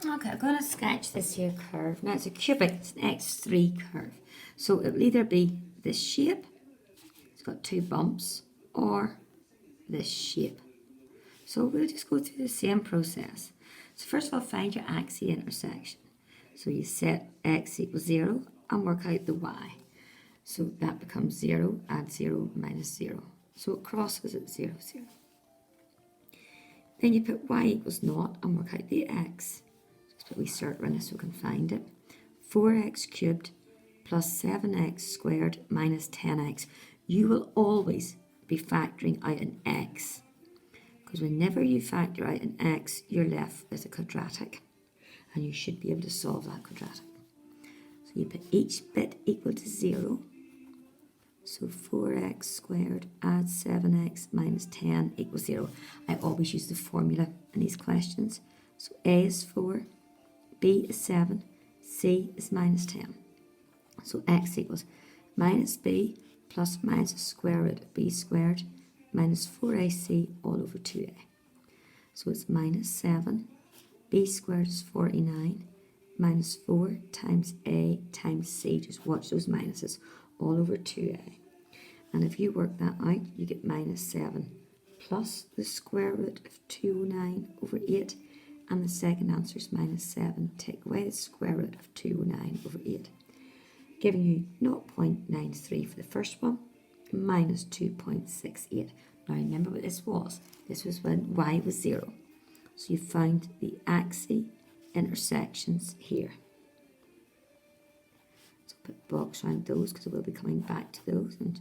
Okay, I'm going to sketch this here curve. Now it's a cubic, it's an x3 curve. So it'll either be this shape, it's got two bumps, or this shape. So we'll just go through the same process. So first of all, find your axis intersection. So you set x equals 0 and work out the y. So that becomes 0, add 0, minus 0. So it crosses at 0, 0. Then you put y equals 0 and work out the x. Just put a wee circle in it so we can find it. 4x cubed plus 7x squared minus 10x. You will always be factoring out an x, because whenever you factor out an x, you're left with a quadratic, and you should be able to solve that quadratic. So you put each bit equal to 0. So 4x squared add 7x minus 10 equals 0. I always use the formula in these questions. So a is 4, b is 7, c is minus 10. So x equals minus b plus minus the square root of b squared minus 4ac all over 2a. So it's minus 7, b squared is 49, minus 4 times a times c, just watch those minuses, all over 2a. And if you work that out, you get minus 7 plus the square root of 209 over 8, and the second answer is minus 7. Take away the square root of 209 over 8, giving you 0.93 for the first one, minus 2.68. Now remember what this was. This was when y was 0. So you found the axis intersections here. So put a box around those, because we'll be coming back to those, and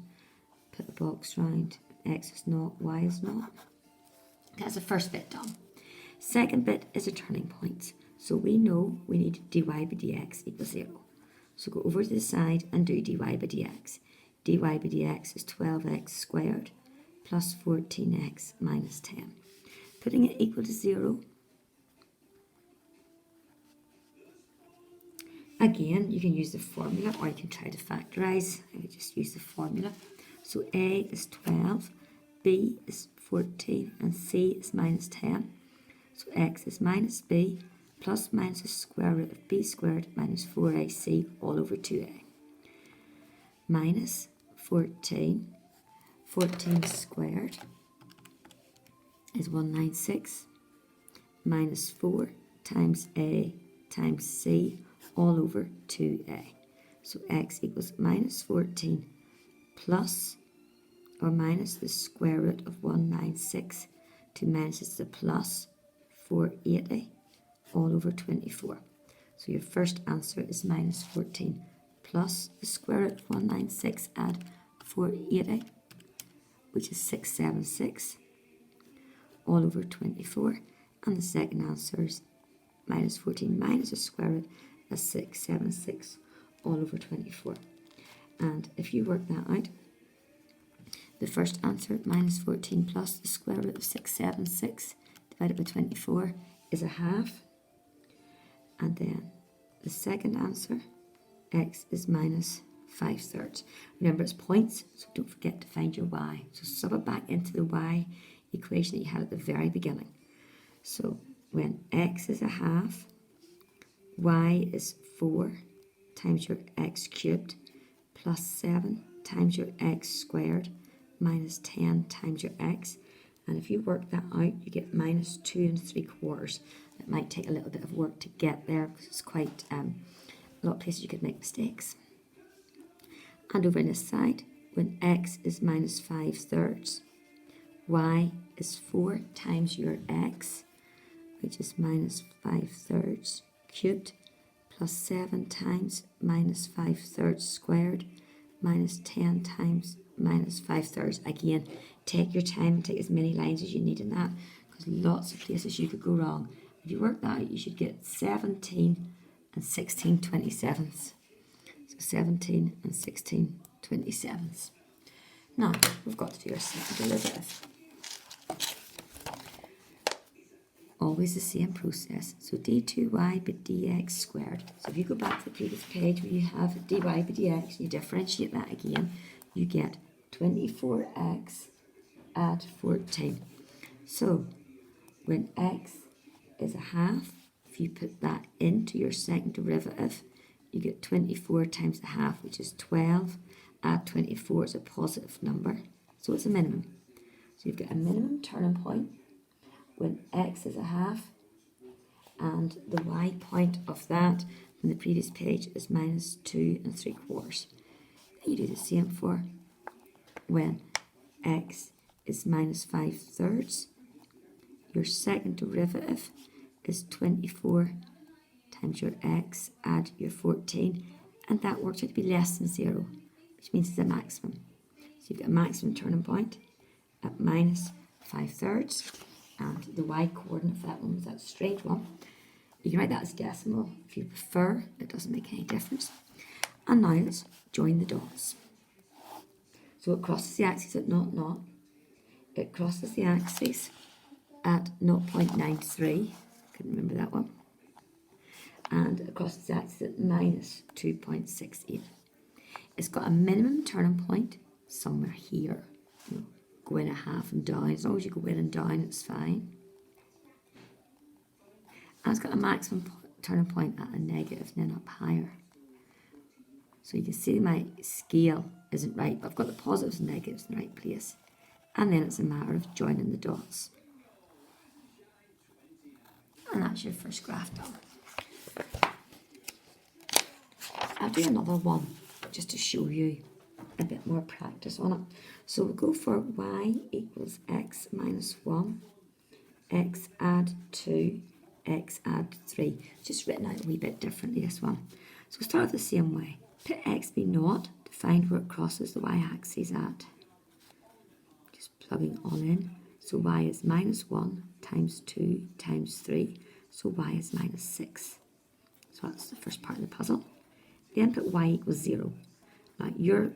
put a box around x is 0, y is 0. That's the first bit done. Second bit is a turning point. So we know we need dy by dx equals 0. So go over to the side and do dy by dx. dy by dx is 12x squared plus 14x minus 10. Putting it equal to 0. Again, you can use the formula, or you can try to factorise. I would just use the formula. So a is 12, b is 14, and c is minus 10. So x is minus b plus minus the square root of b squared minus 4ac all over 2a. Minus 14. 14 squared is 196. Minus 4 times a times c all over 2a. So x equals minus 14 plus or minus the square root of 196 to minus is the plus 480 all over 24. So your first answer is minus 14 plus the square root of 196 add 480, which is 676 all over 24. And the second answer is minus 14 minus the square root of 676 all over 24. And if you work that out, the first answer, minus 14 plus the square root of 676 divided by 24, is a half. And then the second answer, x is minus 5/3. Remember, it's points, so don't forget to find your y. So sub it back into the y equation that you had at the very beginning. So when x is a half, y is 4 times your x cubed plus 7 times your x squared minus 10 times your x. And if you work that out, you get minus 2 3/4. It might take a little bit of work to get there, because it's quite a lot of places you could make mistakes. And over on this side, when x is minus 5/3, y is 4 times your x, which is minus 5/3 cubed, plus 7 times minus 5/3 squared, minus 10 times minus 5/3. Again, take your time and take as many lines as you need in that, because lots of places you could go wrong. If you work that out, you should get 17 and 16/27. So 17 and 16/27. Now, we've got to do our second derivative. Always the same process. So d2y by dx squared. So if you go back to the previous page where you have dy by dx, you differentiate that again, you get 24x add 14. So when x is a half, if you put that into your second derivative, you get 24 times the half, which is 12. Add 24 is a positive number, so it's a minimum. So you've got a minimum turning point when x is a half, and the y point of that from the previous page is minus 2 3/4. Then you do the same for when x is minus 5/3. Your second derivative is 24 times your x, add your 14, and that works out to be less than 0, which means it's a maximum. So you've got a maximum turning point at minus 5/3, and the y coordinate for that one was that straight one. You can write that as decimal if you prefer, it doesn't make any difference. And now let's join the dots. So it crosses the axis at 0, 0. It crosses the axis at 0.93, couldn't remember that one. And it crosses the axis at minus 2.68. It's got a minimum turning point somewhere here. You know, go in a half and down. As long as you go in and down, it's fine. And it's got a maximum turning point at a negative and then up higher. So you can see my scale isn't right, but I've got the positives and negatives in the right place. And then it's a matter of joining the dots. And that's your first graph done. I'll do another one just to show you a bit more practice on it. So we'll go for y equals x minus 1, x add 2, x add 3. Just written out a wee bit differently, this one. So we'll start with the same way. Put x be 0 to find where it crosses the y-axis at. Just plugging all in. So y is minus 1 times 2 times 3. So y is minus 6. So that's the first part of the puzzle. Then put y equals 0. Now your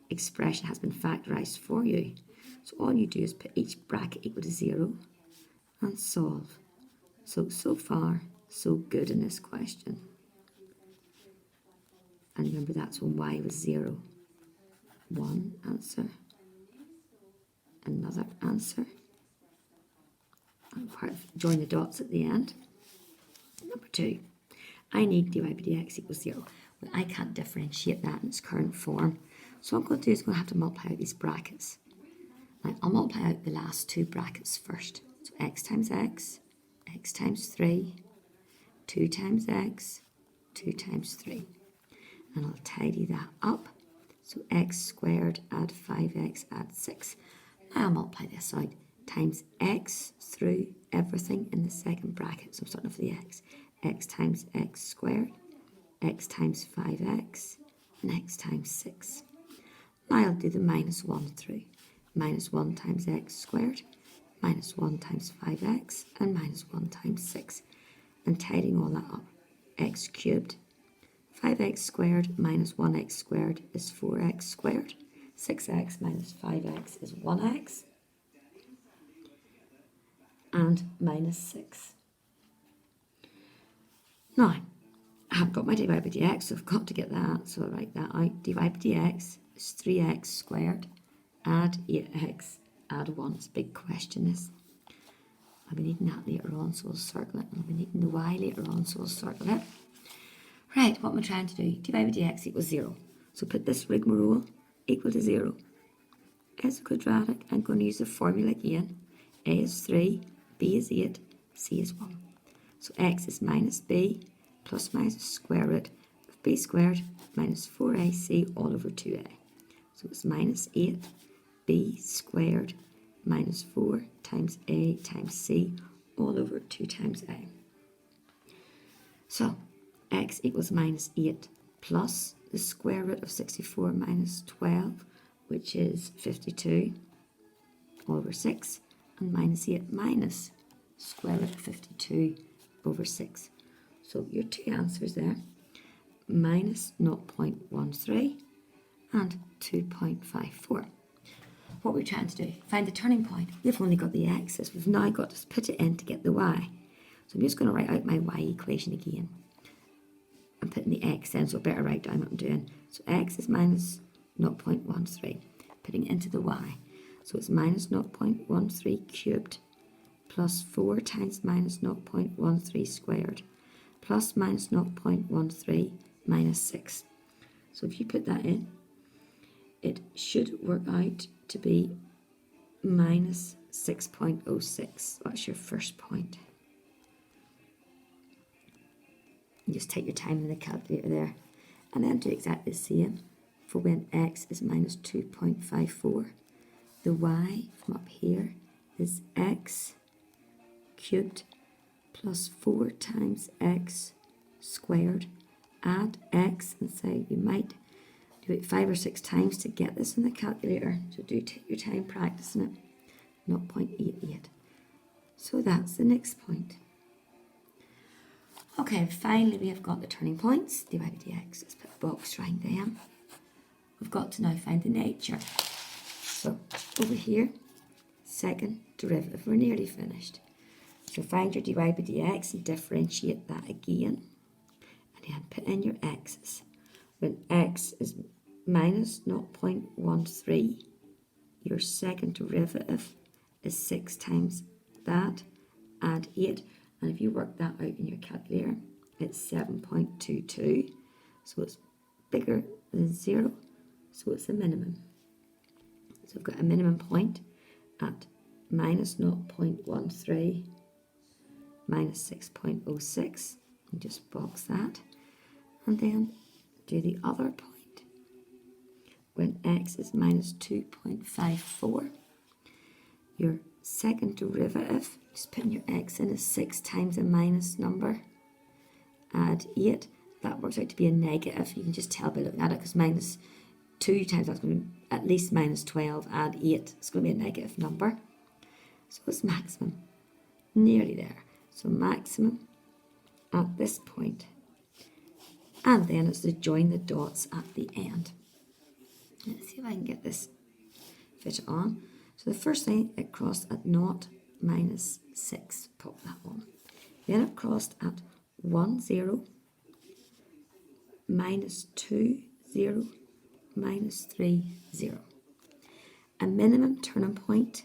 expression has been factorised for you. So all you do is put each bracket equal to 0 and solve. So far, so good in this question. And remember, that's when y was 0. One answer. Another answer. And join the dots at the end. Number 2. I need dy by dx equals 0. Well, I can't differentiate that in its current form. So what I'm going to do is I'm going to have to multiply out these brackets. Now, I'll multiply out the last two brackets first. So x times x, x times 3, 2 times x, 2 times 3. And I'll tidy that up. So x squared add 5x add 6. Now I'll multiply this out times x through everything in the second bracket. So I'm starting off with the x. X times x squared, x times 5x, and x times 6. Now I'll do the minus 1 through. Minus 1 times x squared, minus 1 times 5x, and minus 1 times 6. And tidying all that up. X cubed, 5x squared minus 1x squared is 4x squared. 6x minus 5x is 1x. And minus 6. Now, I have got my dy by dx, so I've got to get that, so I'll write that out. Dy by dx is 3x squared, add 8x, add 1. It's a big question, this. I'll be needing that later on, so we'll circle it. And I'll be needing the y later on, so we'll circle it. Right, what am I trying to do? Dy by dx equals 0. So put this rigmarole equal to 0. It's a quadratic. I'm going to use the formula again. A is 3, b is 8, c is 1. So x is minus b plus minus square root of b squared minus 4ac all over 2a. So it's minus 8b squared minus 4 times a times c all over 2 times a. So x equals minus 8 plus the square root of 64 minus 12, which is 52 all over 6, and minus 8 minus square root of 52 over 6. So your two answers there, minus 0.13 and 2.54. What we're trying to do, find the turning point. We've only got the x's. We've now got to put it in to get the y. So I'm just going to write out my y equation again. I'm putting the x in, so I better write down what I'm doing. So x is minus 0.13, putting it into the y. So it's minus 0.13 cubed plus 4 times minus 0.13 squared plus minus 0.13 minus 6. So if you put that in, it should work out to be minus 6.06. That's your first point. You just take your time in the calculator there, and then do exactly the same for when x is minus 2.54. The y from up here is x cubed plus 4 times x squared. Add x and say you might do it 5 or 6 times to get this in the calculator, so do take your time practicing it. 0.88. So that's the next point. Okay, finally we have got the turning points, dy by dx. Let's put a box around them. We've got to now find the nature. So over here, second derivative, we're nearly finished. So find your dy by dx and differentiate that again. And then put in your x's. When x is minus 0.13, your second derivative is 6 times that, add 8. And if you work that out in your calculator, it's 7.22. So it's bigger than 0. So it's a minimum. So we've got a minimum point at minus 0.13 minus 6.06. And just box that. And then do the other point. When x is minus 2.54, your second derivative, just putting your x in, is 6 times a minus number, add 8. That works out to be a negative. You can just tell by looking at it, because minus 2 times that's going to be at least minus 12, add 8. It's going to be a negative number. So it's maximum. Nearly there. So maximum at this point. And then it's to join the dots at the end. Let's see if I can get this fit on. So the first thing, it crossed at 0, minus 6. Pop that one. Then it crossed at 1, 0, minus 2, 0, minus 3, 0. A minimum turning point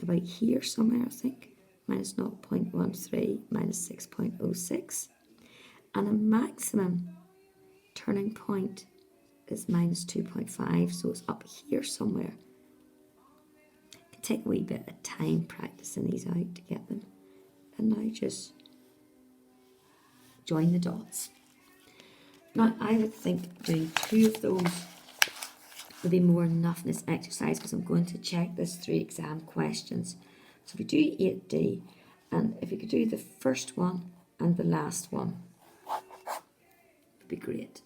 about here somewhere, I think. Minus 0.13, minus 6.06. And a maximum turning point is minus 2.5, so it's up here somewhere. It can take a wee bit of time practicing these out to get them. And now just join the dots. Now I would think doing 2 of those would be more enough in this exercise, because I'm going to check this through exam questions. So if we do 8D, and if you could do the first one and the last one, it would be great.